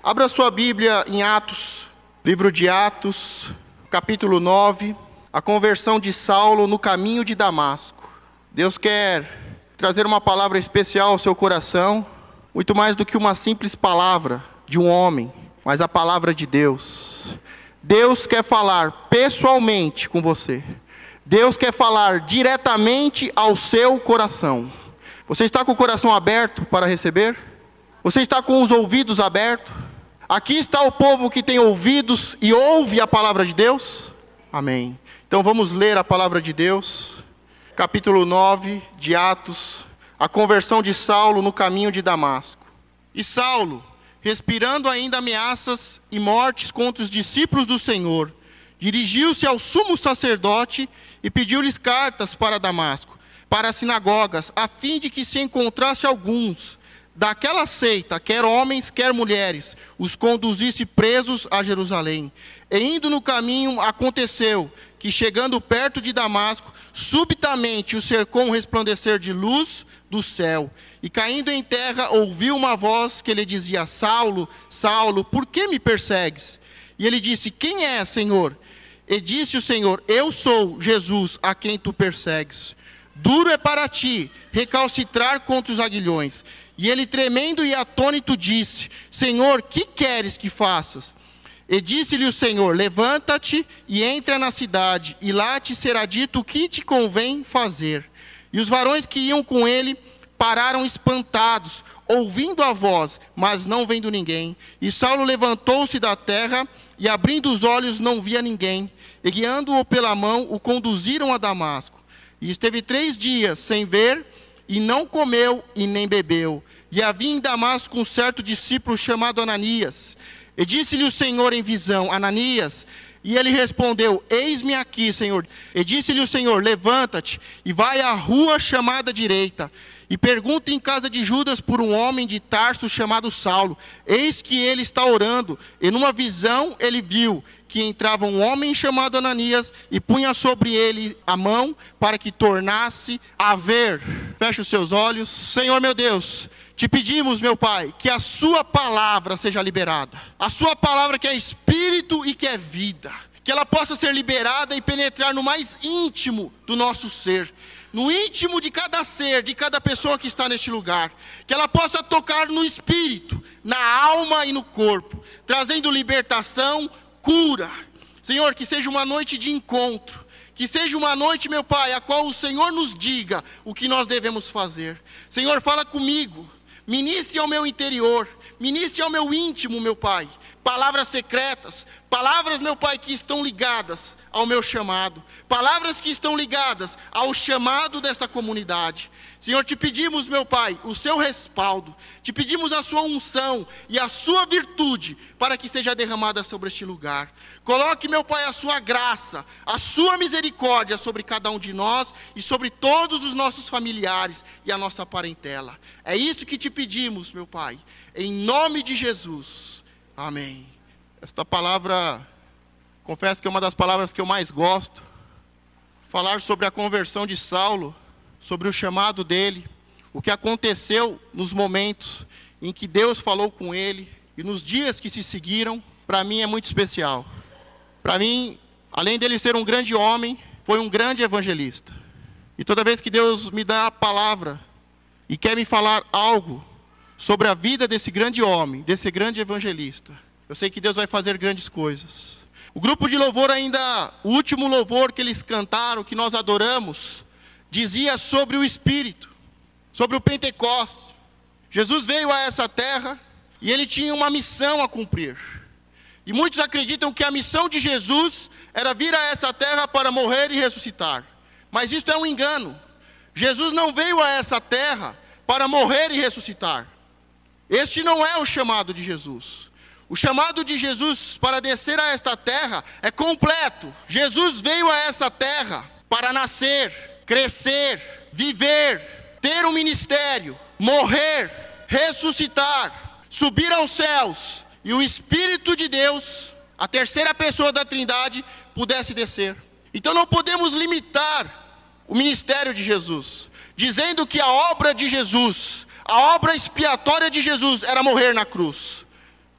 Abra sua Bíblia em Atos, livro de Atos, capítulo 9, a conversão de Saulo no caminho de Damasco. Deus quer trazer uma palavra especial ao seu coração, muito mais do que uma simples palavra de um homem, mas a palavra de Deus. Deus quer falar pessoalmente com você. Deus quer falar diretamente ao seu coração. Você está com o coração aberto para receber? Você está com os ouvidos abertos? Aqui está o povo que tem ouvidos e ouve a palavra de Deus? Amém. Então vamos ler a palavra de Deus. Capítulo 9 de Atos, a conversão de Saulo no caminho de Damasco. E Saulo, respirando ainda ameaças e mortes contra os discípulos do Senhor, dirigiu-se ao sumo sacerdote e pediu-lhes cartas para Damasco, para as sinagogas, a fim de que se encontrasse alguns daquela seita, quer homens, quer mulheres, os conduzisse presos a Jerusalém. E indo no caminho, aconteceu que, chegando perto de Damasco, subitamente o cercou um resplandecer de luz do céu. E caindo em terra, ouviu uma voz que lhe dizia: Saulo, Saulo, por que me persegues? E ele disse: quem é, Senhor? E disse o Senhor: eu sou Jesus, a quem tu persegues. Duro é para ti recalcitrar contra os aguilhões. E ele, tremendo e atônito, disse: Senhor, que queres que faças? E disse-lhe o Senhor: levanta-te e entra na cidade, e lá te será dito o que te convém fazer. E os varões que iam com ele pararam espantados, ouvindo a voz, mas não vendo ninguém. E Saulo levantou-se da terra, e abrindo os olhos não via ninguém. E guiando-o pela mão, o conduziram a Damasco. E esteve 3 dias sem ver, e não comeu e nem bebeu. E havia em Damasco um certo discípulo chamado Ananias. E disse-lhe o Senhor em visão: Ananias. E ele respondeu: eis-me aqui, Senhor. E disse-lhe o Senhor: levanta-te e vai à rua chamada direita, e pergunta em casa de Judas por um homem de Tarso chamado Saulo. Eis que ele está orando. E numa visão ele viu que entrava um homem chamado Ananias e punha sobre ele a mão para que tornasse a ver. Feche os seus olhos. Senhor meu Deus, te pedimos, meu Pai, que a sua palavra seja liberada. A sua palavra que é espírito e que é vida. Que ela possa ser liberada e penetrar no mais íntimo do nosso ser. No íntimo de cada ser, de cada pessoa que está neste lugar. Que ela possa tocar no espírito, na alma e no corpo. Trazendo libertação, cura. Senhor, que seja uma noite de encontro. Que seja uma noite, meu Pai, a qual o Senhor nos diga o que nós devemos fazer. Senhor, fala comigo. Ministre ao meu interior, ministre ao meu íntimo, meu Pai. Palavras secretas, palavras, meu Pai, que estão ligadas ao meu chamado. Palavras que estão ligadas ao chamado desta comunidade. Senhor, te pedimos, meu Pai, o seu respaldo. Te pedimos a sua unção e a sua virtude para que seja derramada sobre este lugar. Coloque, meu Pai, a sua graça, a sua misericórdia sobre cada um de nós e sobre todos os nossos familiares e a nossa parentela. É isso que te pedimos, meu Pai, em nome de Jesus. Amém. Esta palavra, confesso que é uma das palavras que eu mais gosto. Falar sobre a conversão de Saulo, sobre o chamado dele, o que aconteceu nos momentos em que Deus falou com ele e nos dias que se seguiram, para mim é muito especial. Para mim, além dele ser um grande homem, foi um grande evangelista. E toda vez que Deus me dá a palavra e quer me falar algo sobre a vida desse grande homem, desse grande evangelista, eu sei que Deus vai fazer grandes coisas. O grupo de louvor ainda, o último louvor que eles cantaram, que nós adoramos, dizia sobre o Espírito, sobre o Pentecostes. Jesus veio a essa terra e ele tinha uma missão a cumprir. E muitos acreditam que a missão de Jesus era vir a essa terra para morrer e ressuscitar. Mas isso é um engano. Jesus não veio a essa terra para morrer e ressuscitar. Este não é o chamado de Jesus. O chamado de Jesus para descer a esta terra é completo. Jesus veio a essa terra para nascer, crescer, viver, ter um ministério, morrer, ressuscitar, subir aos céus e o Espírito de Deus, a terceira pessoa da Trindade, pudesse descer. Então não podemos limitar o ministério de Jesus, dizendo que a obra de Jesus, a obra expiatória de Jesus era morrer na cruz.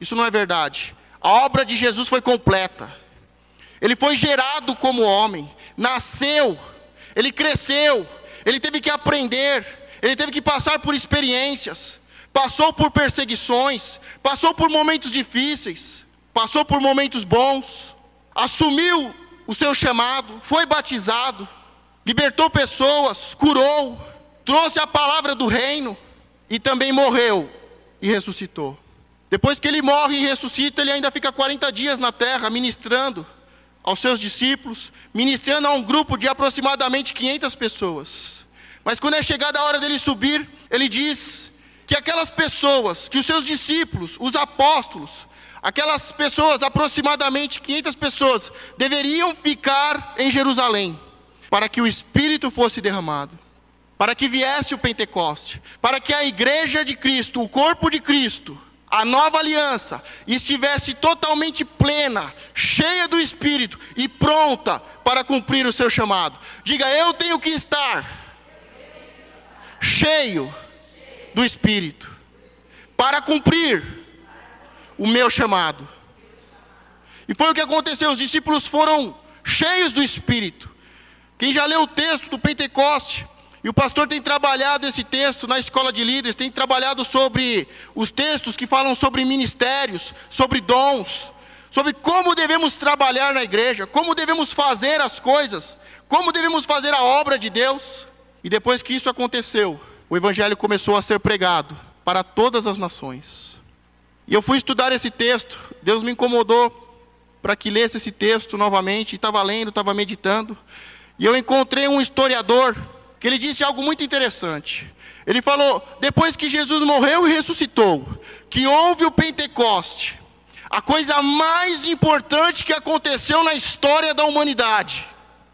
Isso não é verdade. A obra de Jesus foi completa. Ele foi gerado como homem, nasceu, ele cresceu, ele teve que aprender, ele teve que passar por experiências, passou por perseguições, passou por momentos difíceis, passou por momentos bons, assumiu o seu chamado, foi batizado, libertou pessoas, curou, trouxe a palavra do reino e também morreu e ressuscitou. Depois que ele morre e ressuscita, ele ainda fica 40 dias na terra ministrando aos seus discípulos, ministrando a um grupo de aproximadamente 500 pessoas. Mas quando é chegada a hora dele subir, ele diz que aquelas pessoas, que os seus discípulos, os apóstolos, aquelas pessoas, aproximadamente 500 pessoas, deveriam ficar em Jerusalém, para que o Espírito fosse derramado, para que viesse o Pentecoste, para que a igreja de Cristo, o corpo de Cristo, a nova aliança, estivesse totalmente plena, cheia do Espírito e pronta para cumprir o seu chamado. Diga, eu tenho que estar cheio do Espírito para cumprir o meu chamado. E foi o que aconteceu, os discípulos foram cheios do Espírito. Quem já leu o texto do Pentecoste, e o pastor tem trabalhado esse texto na escola de líderes, tem trabalhado sobre os textos que falam sobre ministérios, sobre dons, sobre como devemos trabalhar na igreja, como devemos fazer as coisas, como devemos fazer a obra de Deus. E depois que isso aconteceu, o evangelho começou a ser pregado para todas as nações. E eu fui estudar esse texto, Deus me incomodou para que lesse esse texto novamente, estava lendo, estava meditando, e eu encontrei um historiador que ele disse algo muito interessante. Ele falou, depois que Jesus morreu e ressuscitou, que houve o Pentecoste, a coisa mais importante que aconteceu na história da humanidade.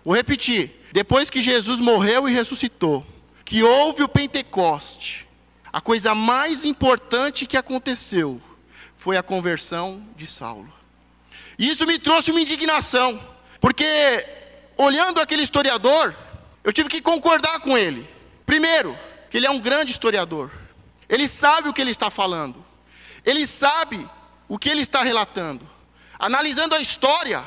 Vou repetir, depois que Jesus morreu e ressuscitou, que houve o Pentecoste, a coisa mais importante que aconteceu foi a conversão de Saulo. E isso me trouxe uma indignação, porque olhando aquele historiador, eu tive que concordar com ele. Primeiro, que ele é um grande historiador. Ele sabe o que ele está falando. Ele sabe o que ele está relatando. Analisando a história,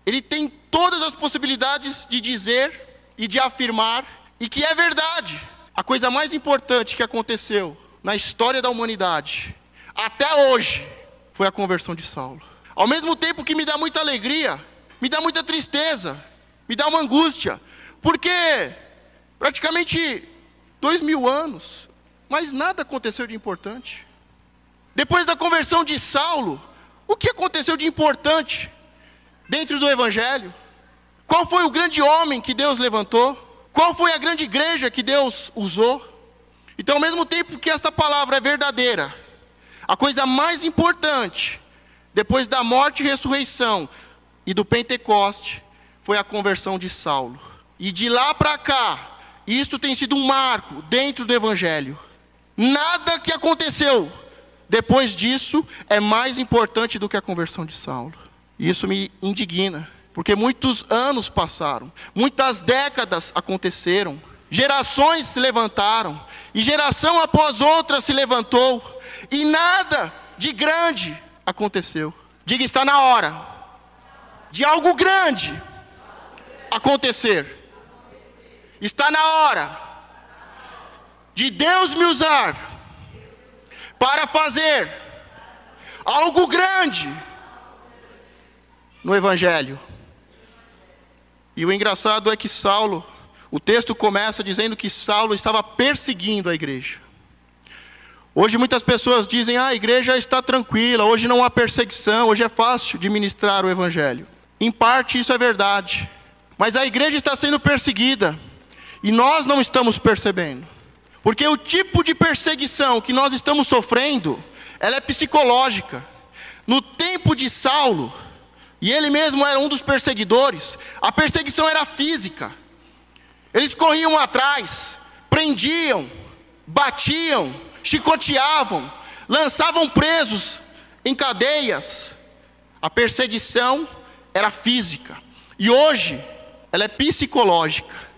ele tem todas as possibilidades de dizer e de afirmar, e que é verdade. A coisa mais importante que aconteceu na história da humanidade, até hoje, foi a conversão de Saulo. Ao mesmo tempo que me dá muita alegria, me dá muita tristeza, me dá uma angústia, porque praticamente 2000 anos, mas nada aconteceu de importante. Depois da conversão de Saulo, o que aconteceu de importante dentro do evangelho? Qual foi o grande homem que Deus levantou? Qual foi a grande igreja que Deus usou? Então, ao mesmo tempo que esta palavra é verdadeira, a coisa mais importante, depois da morte e ressurreição e do Pentecoste, foi a conversão de Saulo. E de lá para cá, isto tem sido um marco dentro do evangelho. Nada que aconteceu depois disso é mais importante do que a conversão de Saulo. E isso me indigna, porque muitos anos passaram, muitas décadas aconteceram, gerações se levantaram, e geração após outra se levantou, e nada de grande aconteceu. Diga, está na hora de algo grande acontecer. Está na hora de Deus me usar para fazer algo grande no evangelho. E o engraçado é que Saulo, o texto começa dizendo que Saulo estava perseguindo a igreja. Hoje muitas pessoas dizem, a igreja está tranquila, hoje não há perseguição, hoje é fácil de ministrar o evangelho. Em parte isso é verdade, mas a igreja está sendo perseguida e nós não estamos percebendo. Porque o tipo de perseguição que nós estamos sofrendo, ela é psicológica. No tempo de Saulo, e ele mesmo era um dos perseguidores, a perseguição era física. Eles corriam atrás, prendiam, batiam, chicoteavam, lançavam presos em cadeias. A perseguição era física. E hoje, ela é psicológica.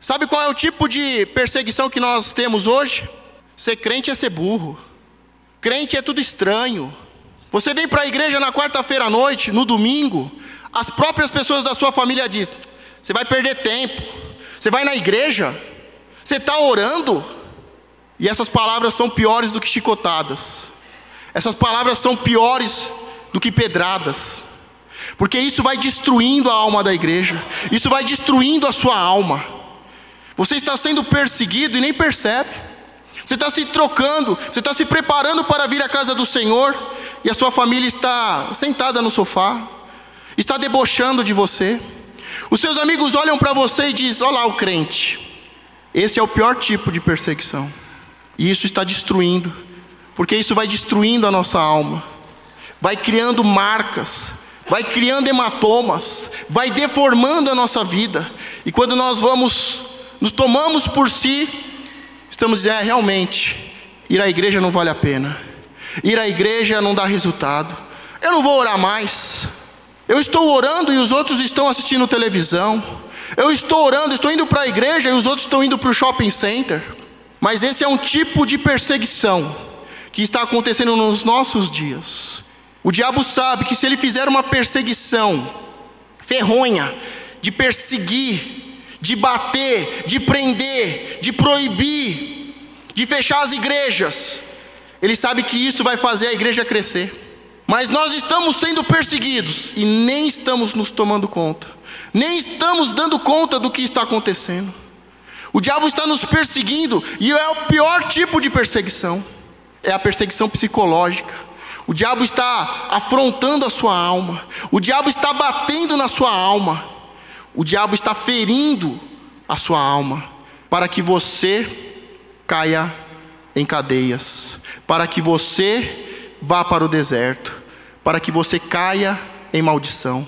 Sabe qual é o tipo de perseguição que nós temos hoje? Ser crente é ser burro. Crente é tudo estranho. Você vem para a igreja na quarta-feira à noite, no domingo, as próprias pessoas da sua família dizem: você vai perder tempo, você vai na igreja, você está orando. E essas palavras são piores do que chicotadas, essas palavras são piores do que pedradas, porque isso vai destruindo a alma da igreja, isso vai destruindo a sua alma. Você está sendo perseguido e nem percebe. Você está se trocando, você está se preparando para vir à casa do Senhor, e a sua família está sentada no sofá, está debochando de você. Os seus amigos olham para você e dizem: olha lá o crente. Esse é o pior tipo de perseguição. E isso está destruindo, porque isso vai destruindo a nossa alma, vai criando marcas, vai criando hematomas, vai deformando a nossa vida. E quando nós nos tomamos por si, estamos dizendo: realmente, ir à igreja não vale a pena, ir à igreja não dá resultado, eu não vou orar mais. Eu estou orando e os outros estão assistindo televisão. Eu estou orando, estou indo para a igreja e os outros estão indo para o shopping center. Mas esse é um tipo de perseguição que está acontecendo nos nossos dias. O diabo sabe que se ele fizer uma perseguição ferronha, de perseguir, de bater, de prender, de proibir, de fechar as igrejas, ele sabe que isso vai fazer a igreja crescer. Mas nós estamos sendo perseguidos e nem estamos nos tomando conta, nem estamos dando conta do que está acontecendo. O diabo está nos perseguindo, e é o pior tipo de perseguição, é a perseguição psicológica. O diabo está afrontando a sua alma, o diabo está batendo na sua alma, o diabo está ferindo a sua alma, para que você caia em cadeias, para que você vá para o deserto, para que você caia em maldição.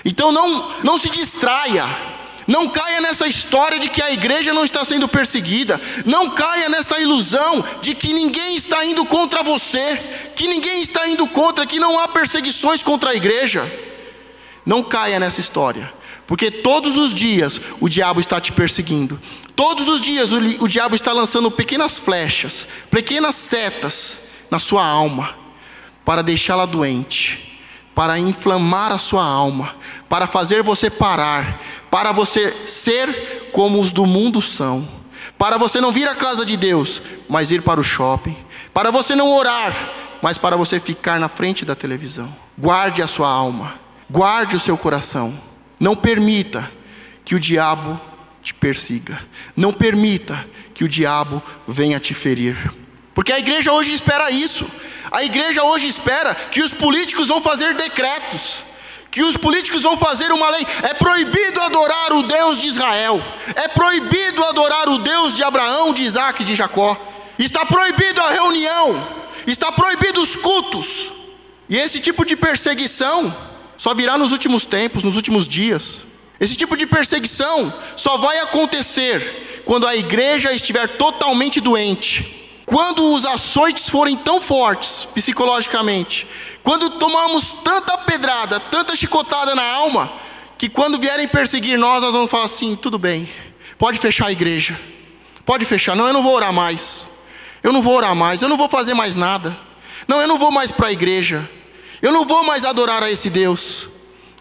Então não se distraia, não caia nessa história de que a igreja não está sendo perseguida, não caia nessa ilusão de que ninguém está indo contra você, que ninguém está indo contra, que não há perseguições contra a igreja. Não caia nessa história, porque todos os dias o diabo está te perseguindo, todos os dias o diabo está lançando pequenas flechas, pequenas setas na sua alma, para deixá-la doente, para inflamar a sua alma, para fazer você parar, para você ser como os do mundo são, para você não vir à casa de Deus, mas ir para o shopping, para você não orar, mas para você ficar na frente da televisão. Guarde a sua alma, guarde o seu coração, não permita que o diabo te persiga, não permita que o diabo venha te ferir, porque a igreja hoje espera isso. A igreja hoje espera que os políticos vão fazer decretos, que os políticos vão fazer uma lei. É proibido adorar o Deus de Israel, é proibido adorar o Deus de Abraão, de Isaac e de Jacó. Está proibido a reunião, está proibido os cultos. E esse tipo de perseguição só virá nos últimos tempos, nos últimos dias. Esse tipo de perseguição só vai acontecer quando a igreja estiver totalmente doente, quando os açoites forem tão fortes psicologicamente, quando tomamos tanta pedrada, tanta chicotada na alma, que quando vierem perseguir nós vamos falar assim: tudo bem, pode fechar a igreja, pode fechar, não, eu não vou orar mais, eu não vou orar mais, eu não vou fazer mais nada, não, eu não vou mais para a igreja, eu não vou mais adorar a esse Deus.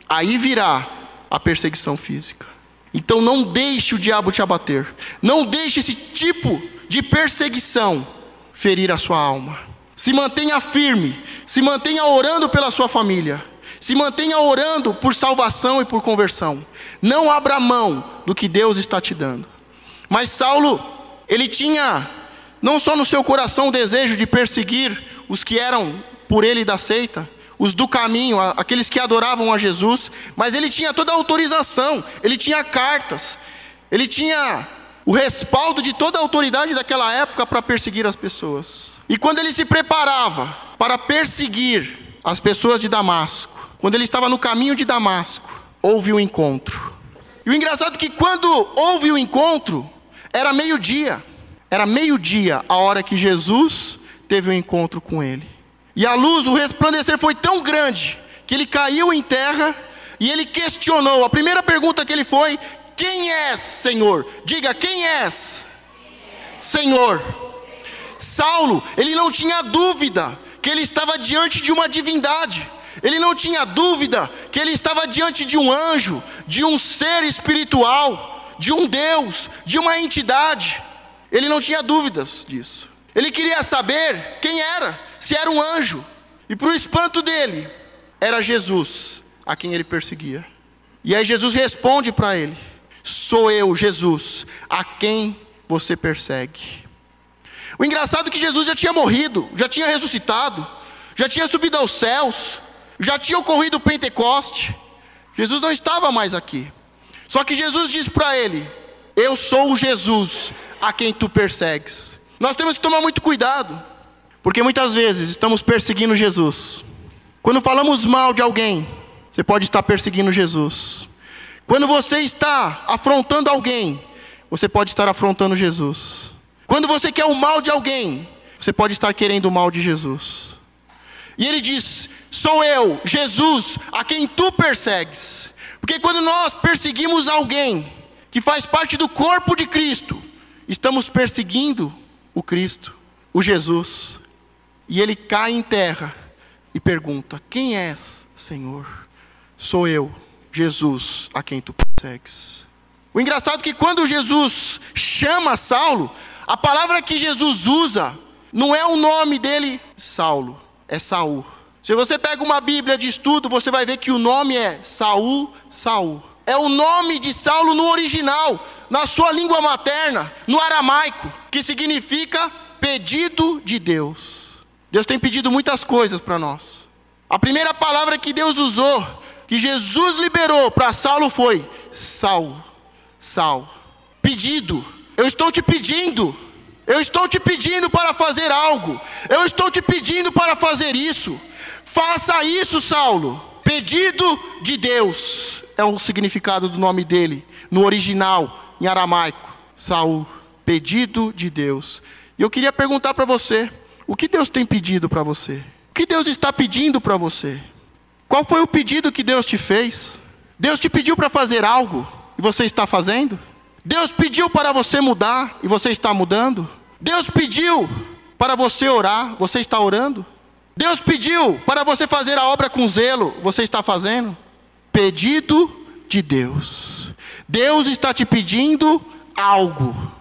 Aí virá a perseguição física. Então não deixe o diabo te abater, não deixe esse tipo de perseguição ferir a sua alma. Se mantenha firme, se mantenha orando pela sua família, se mantenha orando por salvação e por conversão. Não abra mão do que Deus está te dando. Mas Saulo, ele tinha não só no seu coração o desejo de perseguir os que eram por ele da seita, os do caminho, aqueles que adoravam a Jesus, mas ele tinha toda a autorização, ele tinha cartas, ele tinha o respaldo de toda a autoridade daquela época para perseguir as pessoas. E quando ele se preparava para perseguir as pessoas de Damasco, quando ele estava no caminho de Damasco, houve um encontro. E o engraçado é que quando houve o encontro, era meio-dia a hora que Jesus teve um encontro com ele. E a luz, o resplandecer foi tão grande, que ele caiu em terra, e ele questionou. A primeira pergunta que ele foi: quem és, Senhor? Diga, quem és? Senhor. Saulo, ele não tinha dúvida que que ele estava diante de uma divindade. Ele não tinha dúvida que ele estava diante de um anjo, de um ser espiritual, de um Deus, de uma entidade. Ele não tinha dúvidas disso. Ele queria saber quem era, se era um anjo. E para o espanto dele, era Jesus a quem ele perseguia. E aí Jesus responde para ele: sou eu, Jesus, a quem você persegue. O engraçado é que Jesus já tinha morrido, já tinha ressuscitado, já tinha subido aos céus, já tinha ocorrido o Pentecoste. Jesus não estava mais aqui. Só que Jesus diz para ele: eu sou o Jesus a quem tu persegues. Nós temos que tomar muito cuidado, porque muitas vezes estamos perseguindo Jesus. Quando falamos mal de alguém, você pode estar perseguindo Jesus. Quando você está afrontando alguém, você pode estar afrontando Jesus. Quando você quer o mal de alguém, você pode estar querendo o mal de Jesus. E ele diz: sou eu, Jesus, a quem tu persegues. Porque quando nós perseguimos alguém que faz parte do corpo de Cristo, estamos perseguindo o Cristo, o Jesus. E ele cai em terra e pergunta: quem és, Senhor? Sou eu, Jesus, a quem tu persegues. O engraçado é que quando Jesus chama Saulo, a palavra que Jesus usa não é o nome dele, Saulo, é Saul. Se você pega uma Bíblia de estudo, você vai ver que o nome é Saul, Saul. É o nome de Saulo no original, na sua língua materna, no aramaico, que significa pedido de Deus. Deus tem pedido muitas coisas para nós. A primeira palavra que Deus usou, que Jesus liberou para Saulo foi Saul, Saul. Pedido. Eu estou te pedindo. Eu estou te pedindo para fazer algo. Eu estou te pedindo para fazer isso. Faça isso, Saulo. Pedido de Deus. É o significado do nome dele, no original, em aramaico. Saul. Pedido de Deus. E eu queria perguntar para você: o que Deus tem pedido para você? O que Deus está pedindo para você? Qual foi o pedido que Deus te fez? Deus te pediu para fazer algo e você está fazendo? Deus pediu para você mudar e você está mudando? Deus pediu para você orar, você está orando? Deus pediu para você fazer a obra com zelo, você está fazendo? Pedido de Deus. Deus está te pedindo algo.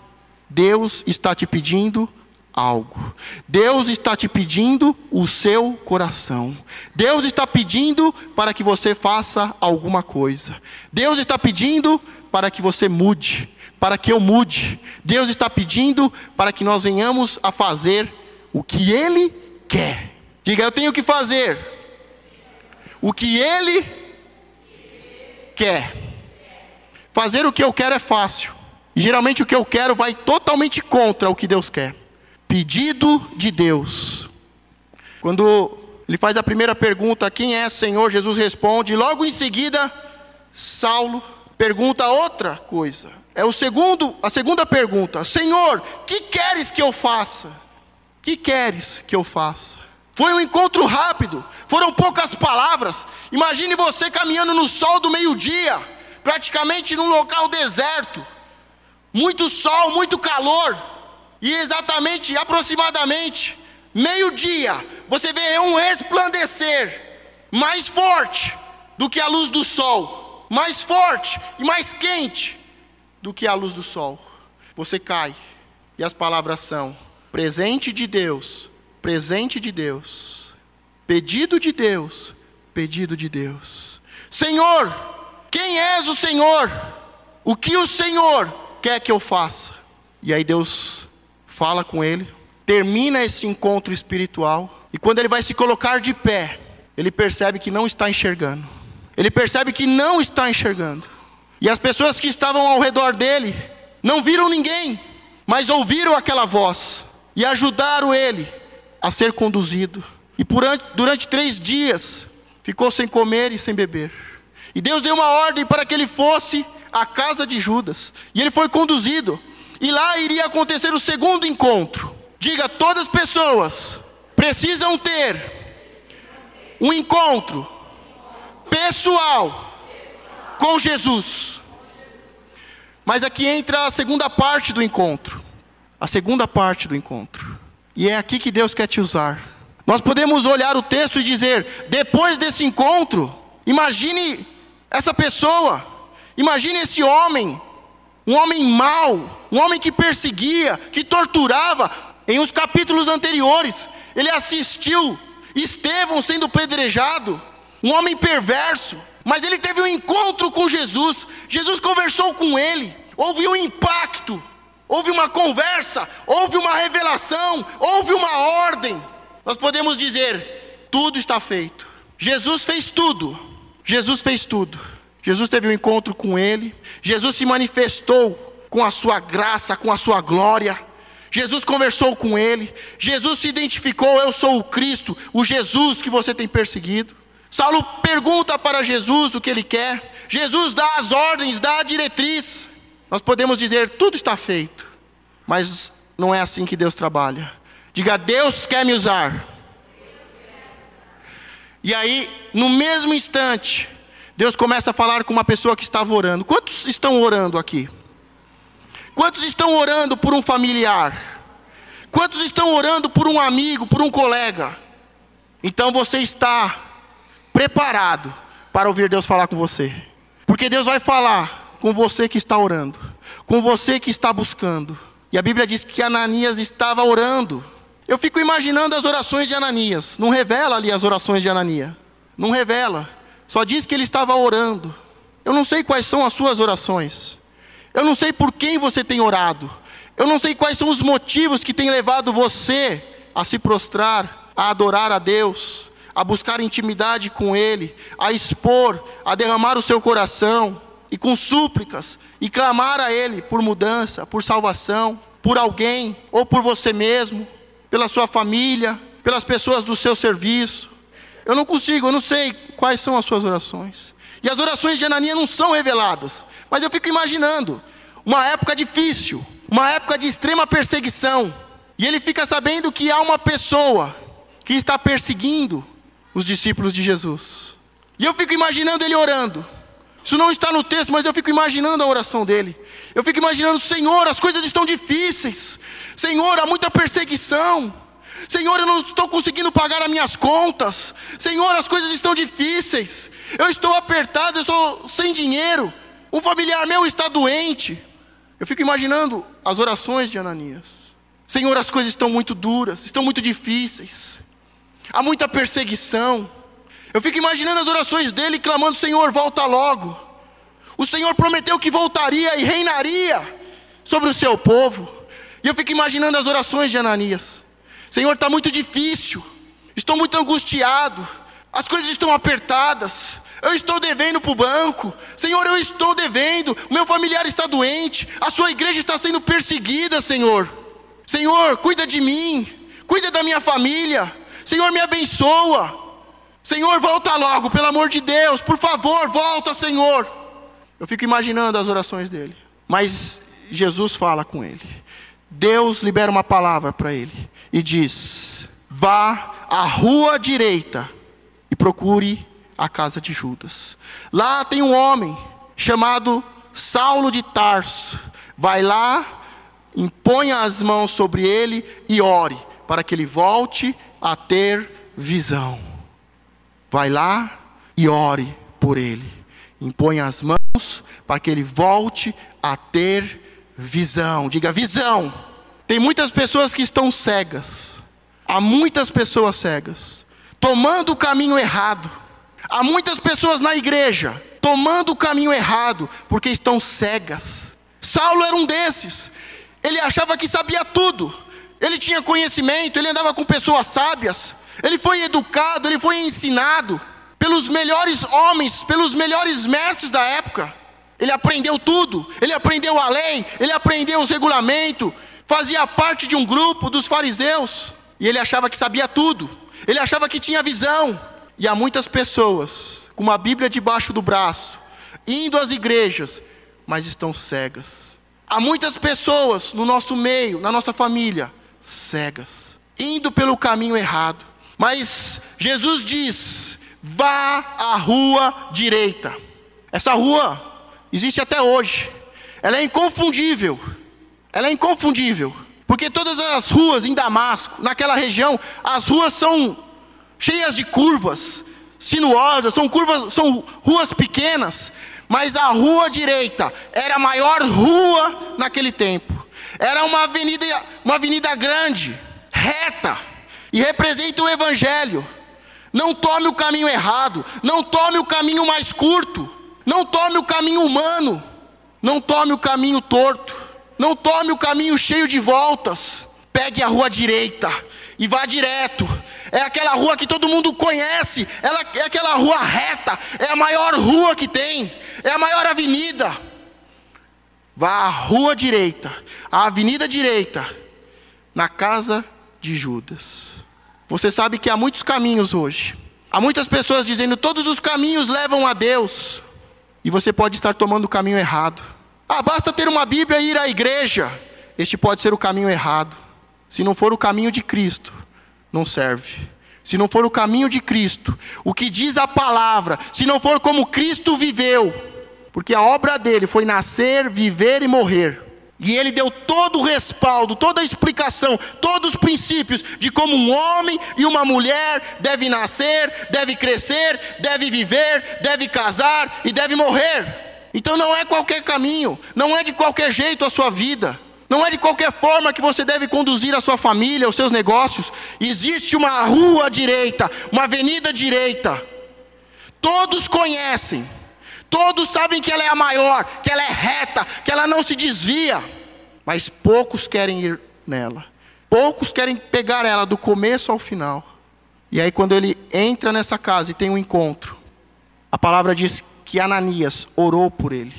Deus está te pedindo algo. Deus está te pedindo o seu coração. Deus está pedindo para que você faça alguma coisa. Deus está pedindo para que você mude, para que eu mude. Deus está pedindo para que nós venhamos a fazer o que Ele quer. Diga: eu tenho que fazer o que Ele quer. Fazer o que eu quero é fácil. E geralmente o que eu quero vai totalmente contra o que Deus quer. Pedido de Deus. Quando ele faz a primeira pergunta: quem é, Senhor? Jesus responde. Logo em seguida, Saulo pergunta outra coisa. É a segunda pergunta: Senhor, que queres que eu faça? Que queres que eu faça? Foi um encontro rápido, foram poucas palavras. Imagine você caminhando no sol do meio-dia, praticamente num local deserto, muito sol, muito calor, e exatamente, aproximadamente, meio-dia, você vê um resplandecer mais forte do que a luz do sol, mais forte e mais quente do que a luz do sol. Você cai, e as palavras são: presente de Deus, presente de Deus, pedido de Deus, pedido de Deus. Senhor, quem és o Senhor? O que o Senhor quer que eu faça? E aí Deus fala com ele, termina esse encontro espiritual, e quando ele vai se colocar de pé, ele percebe que não está enxergando. Ele percebe que não está enxergando. E as pessoas que estavam ao redor dele não viram ninguém, mas ouviram aquela voz e ajudaram ele a ser conduzido. E durante 3 dias ficou sem comer e sem beber. E Deus deu uma ordem para que ele fosse à casa de Judas, e ele foi conduzido. E lá iria acontecer o segundo encontro. Diga: todas as pessoas precisam ter um encontro pessoal com Jesus. Mas aqui entra a segunda parte do encontro. A segunda parte do encontro. E é aqui que Deus quer te usar. Nós podemos olhar o texto e dizer, depois desse encontro, imagine essa pessoa, imagine esse homem, um homem mau, um homem que perseguia, que torturava. Em os capítulos anteriores, ele assistiu Estevão sendo pedrejado, um homem perverso, mas ele teve um encontro com Jesus. Jesus conversou com ele, houve um impacto, houve uma conversa, houve uma revelação, houve uma ordem. Nós podemos dizer, tudo está feito. Jesus fez tudo. Jesus fez tudo. Jesus teve um encontro com ele. Jesus se manifestou com a sua graça, com a sua glória. Jesus conversou com ele. Jesus se identificou, eu sou o Cristo, o Jesus que você tem perseguido. Saulo pergunta para Jesus o que ele quer. Jesus dá as ordens, dá a diretriz. Nós podemos dizer, tudo está feito. Mas não é assim que Deus trabalha. Diga, Deus quer me usar. E aí, no mesmo instante, Deus começa a falar com uma pessoa que estava orando. Quantos estão orando aqui? Quantos estão orando por um familiar? Quantos estão orando por um amigo, por um colega? Então você está preparado para ouvir Deus falar com você. Porque Deus vai falar com você que está orando, com você que está buscando. E a Bíblia diz que Ananias estava orando. Eu fico imaginando as orações de Ananias. Não revela ali as orações de Ananias. Não revela. Só diz que ele estava orando. Eu não sei quais são as suas orações. Eu não sei por quem você tem orado. Eu não sei quais são os motivos que têm levado você a se prostrar, a adorar a Deus, a buscar intimidade com Ele, a expor, a derramar o seu coração, e com súplicas, e clamar a Ele por mudança, por salvação, por alguém, ou por você mesmo, pela sua família, pelas pessoas do seu serviço. Eu não sei quais são as suas orações. E as orações de Ananias não são reveladas. Mas eu fico imaginando, uma época difícil, uma época de extrema perseguição. E ele fica sabendo que há uma pessoa que está perseguindo os discípulos de Jesus. E eu fico imaginando ele orando. Isso não está no texto, mas eu fico imaginando a oração dele. Eu fico imaginando, Senhor, as coisas estão difíceis. Senhor, há muita perseguição. Senhor, eu não estou conseguindo pagar as minhas contas. Senhor, as coisas estão difíceis. Eu estou apertado, eu estou sem dinheiro. Um familiar meu está doente. Eu fico imaginando as orações de Ananias. Senhor, as coisas estão muito duras, estão muito difíceis. Há muita perseguição. Eu fico imaginando as orações dele clamando, Senhor, volta logo. O Senhor prometeu que voltaria e reinaria sobre o seu povo. E eu fico imaginando as orações de Ananias. Senhor, está muito difícil. Estou muito angustiado. As coisas estão apertadas. Eu estou devendo para o banco. Senhor, eu estou devendo. O meu familiar está doente. A sua igreja está sendo perseguida, Senhor. Senhor, cuida de mim. Cuida da minha família. Senhor, me abençoa. Senhor, volta logo, pelo amor de Deus. Por favor, volta, Senhor. Eu fico imaginando as orações dele. Mas Jesus fala com ele. Deus libera uma palavra para ele. E diz, vá à rua direita e procure a casa de Judas. Lá tem um homem chamado Saulo de Tarso. Vai lá, imponha as mãos sobre ele e ore, para que ele volte a ter visão. Vai lá e ore por ele. Imponha as mãos para que ele volte a ter visão. Diga, visão. Tem muitas pessoas que estão cegas. Há muitas pessoas cegas, tomando o caminho errado. Há muitas pessoas na igreja, tomando o caminho errado, porque estão cegas. Saulo era um desses. Ele achava que sabia tudo. Ele tinha conhecimento, ele andava com pessoas sábias. Ele foi educado, ele foi ensinado pelos melhores homens, pelos melhores mestres da época. Ele aprendeu tudo. Ele aprendeu a lei, ele aprendeu os regulamentos. Fazia parte de um grupo dos fariseus. E ele achava que sabia tudo. Ele achava que tinha visão. E há muitas pessoas com uma Bíblia debaixo do braço, indo às igrejas, mas estão cegas. Há muitas pessoas no nosso meio, na nossa família, cegas, indo pelo caminho errado. Mas Jesus diz, vá à rua direita. Essa rua existe até hoje. Ela é inconfundível. Ela é inconfundível. Porque todas as ruas em Damasco, naquela região, as ruas são cheias de curvas, sinuosas, são ruas pequenas, mas a rua direita era a maior rua naquele tempo. Era uma avenida grande, reta, e representa o Evangelho. Não tome o caminho errado, não tome o caminho mais curto, não tome o caminho humano, não tome o caminho torto, não tome o caminho cheio de voltas. Pegue a rua direita e vá direto. É aquela rua que todo mundo conhece, ela é aquela rua reta, é a maior rua que tem, é a maior avenida. Vá à rua direita, à avenida direita, na casa de Judas. Você sabe que há muitos caminhos hoje. Há muitas pessoas dizendo, todos os caminhos levam a Deus. E você pode estar tomando o caminho errado. Basta ter uma Bíblia e ir à igreja. Este pode ser o caminho errado. Se não for o caminho de Cristo, não serve. Se não for o caminho de Cristo, o que diz a palavra, se não for como Cristo viveu, porque a obra dele foi nascer, viver e morrer. E ele deu todo o respaldo, toda a explicação, todos os princípios de como um homem e uma mulher deve nascer, deve crescer, deve viver, deve casar e deve morrer. Então não é qualquer caminho, não é de qualquer jeito a sua vida, não é de qualquer forma que você deve conduzir a sua família, os seus negócios. Existe uma rua direita, uma avenida direita. Todos conhecem. Todos sabem que ela é a maior, que ela é reta, que ela não se desvia. Mas poucos querem ir nela. Poucos querem pegar ela do começo ao final. E aí quando ele entra nessa casa e tem um encontro, a palavra diz que Ananias orou por ele.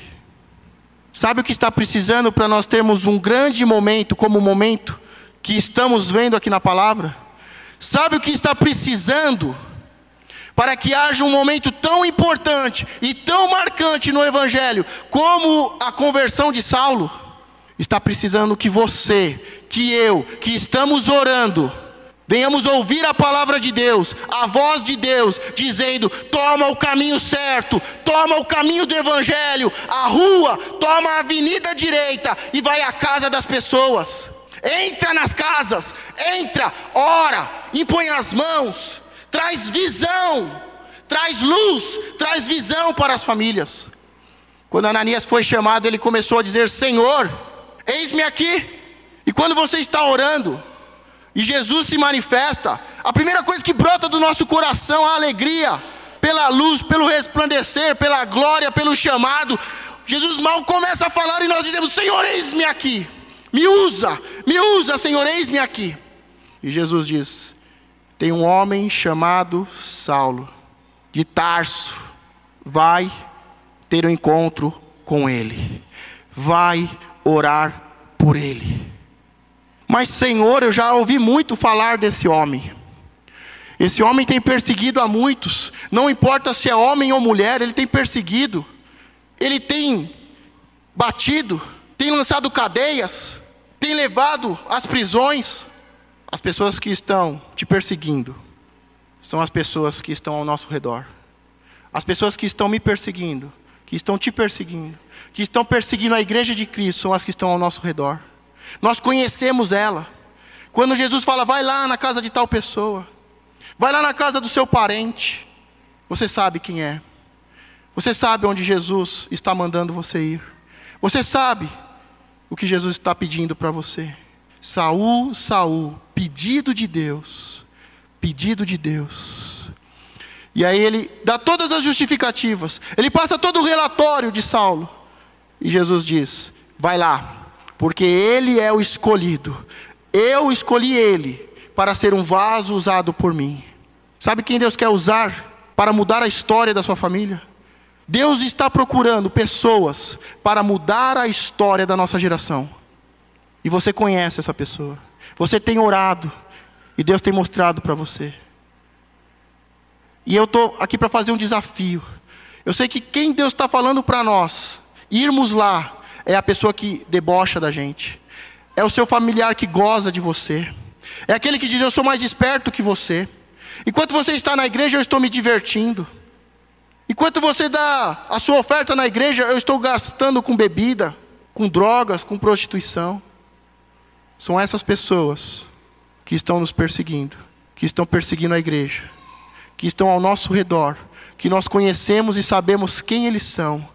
Sabe o que está precisando para nós termos um grande momento, como o momento que estamos vendo aqui na palavra? Sabe o que está precisando para que haja um momento tão importante e tão marcante no Evangelho, como a conversão de Saulo? Está precisando que você, que eu, que estamos orando, venhamos ouvir a palavra de Deus, a voz de Deus, dizendo, toma o caminho certo, toma o caminho do Evangelho, a rua, toma a avenida direita e vai à casa das pessoas. Entra nas casas, entra, ora, impõe as mãos, traz visão, traz luz, traz visão para as famílias. Quando Ananias foi chamado, ele começou a dizer, Senhor, eis-me aqui. E quando você está orando, e Jesus se manifesta, a primeira coisa que brota do nosso coração é a alegria, pela luz, pelo resplandecer, pela glória, pelo chamado. Jesus mal começa a falar e nós dizemos, Senhor, eis-me aqui. Me usa, Senhor, eis-me aqui. E Jesus diz, tem um homem chamado Saulo, de Tarso, vai ter um encontro com ele, vai orar por ele. Mas Senhor, eu já ouvi muito falar desse homem. Esse homem tem perseguido a muitos, não importa se é homem ou mulher, ele tem perseguido, ele tem batido, tem lançado cadeias, tem levado às prisões. As pessoas que estão te perseguindo são as pessoas que estão ao nosso redor. As pessoas que estão me perseguindo, que estão te perseguindo, que estão perseguindo a igreja de Cristo, são as que estão ao nosso redor. Nós conhecemos ela. Quando Jesus fala, vai lá na casa de tal pessoa, vai lá na casa do seu parente, você sabe quem é. Você sabe onde Jesus está mandando você ir. Você sabe o que Jesus está pedindo para você. Saul, Saul, pedido de Deus. Pedido de Deus. E aí ele dá todas as justificativas. Ele passa todo o relatório de Saulo. E Jesus diz, vai lá. Porque ele é o escolhido. Eu escolhi ele para ser um vaso usado por mim. Sabe quem Deus quer usar para mudar a história da sua família? Deus está procurando pessoas para mudar a história da nossa geração. E você conhece essa pessoa. Você tem orado. E Deus tem mostrado para você. E eu estou aqui para fazer um desafio. Eu sei que quem Deus está falando para nós irmos lá é a pessoa que debocha da gente. É o seu familiar que goza de você. É aquele que diz, eu sou mais esperto que você. Enquanto você está na igreja, eu estou me divertindo. Enquanto você dá a sua oferta na igreja, eu estou gastando com bebida, com drogas, com prostituição. São essas pessoas que estão nos perseguindo, que estão perseguindo a igreja, que estão ao nosso redor, que nós conhecemos e sabemos quem eles são,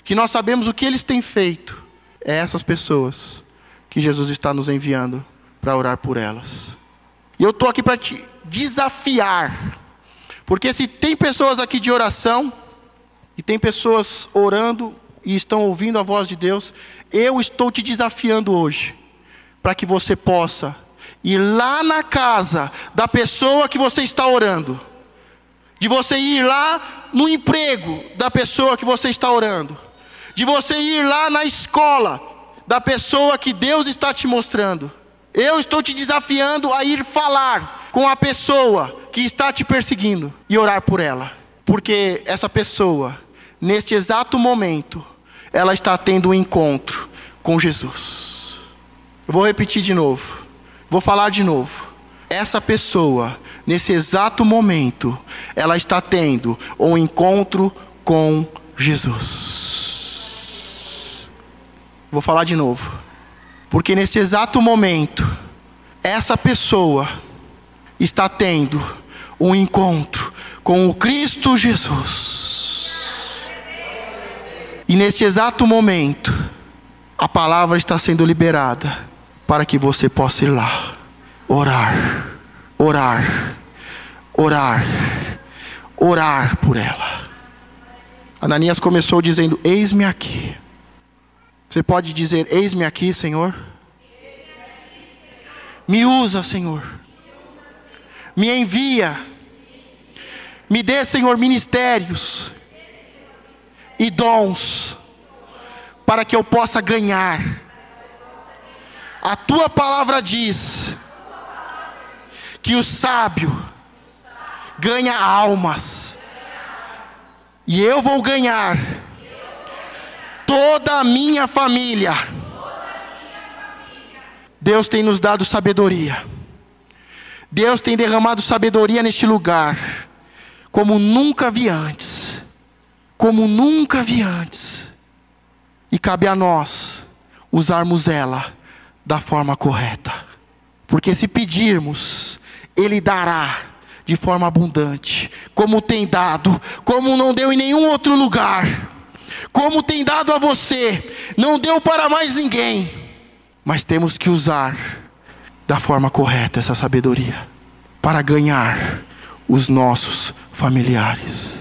que nós sabemos o que eles têm feito. É essas pessoas que Jesus está nos enviando para orar por elas. E eu estou aqui para te desafiar, porque se tem pessoas aqui de oração, e tem pessoas orando e estão ouvindo a voz de Deus, eu estou te desafiando hoje, para que você possa ir lá na casa da pessoa que você está orando, de você ir lá no emprego da pessoa que você está orando, de você ir lá na escola da pessoa que Deus está te mostrando. Eu estou te desafiando a ir falar com a pessoa que está te perseguindo e orar por ela, porque essa pessoa, neste exato momento, ela está tendo um encontro com Jesus. Eu vou repetir de novo, vou falar de novo. Essa pessoa, nesse exato momento, ela está tendo um encontro com Jesus. Vou falar de novo, porque nesse exato momento, essa pessoa está tendo um encontro com o Cristo Jesus. E nesse exato momento, a palavra está sendo liberada para que você possa ir lá, orar, orar, orar, orar por ela. Ananias começou dizendo: eis-me aqui. Você pode dizer: eis-me aqui, Senhor. Me usa, Senhor. Me envia. Me dê, Senhor, ministérios e dons para que eu possa ganhar. A tua palavra diz que o sábio ganha almas, e eu vou ganhar toda a minha família. Deus tem nos dado sabedoria. Deus tem derramado sabedoria neste lugar, como nunca vi antes. Como nunca vi antes. E cabe a nós usarmos ela da forma correta. Porque se pedirmos, Ele dará de forma abundante, como tem dado, como não deu em nenhum outro lugar. Como tem dado a você, não deu para mais ninguém. Mas temos que usar da forma correta essa sabedoria, para ganhar os nossos familiares.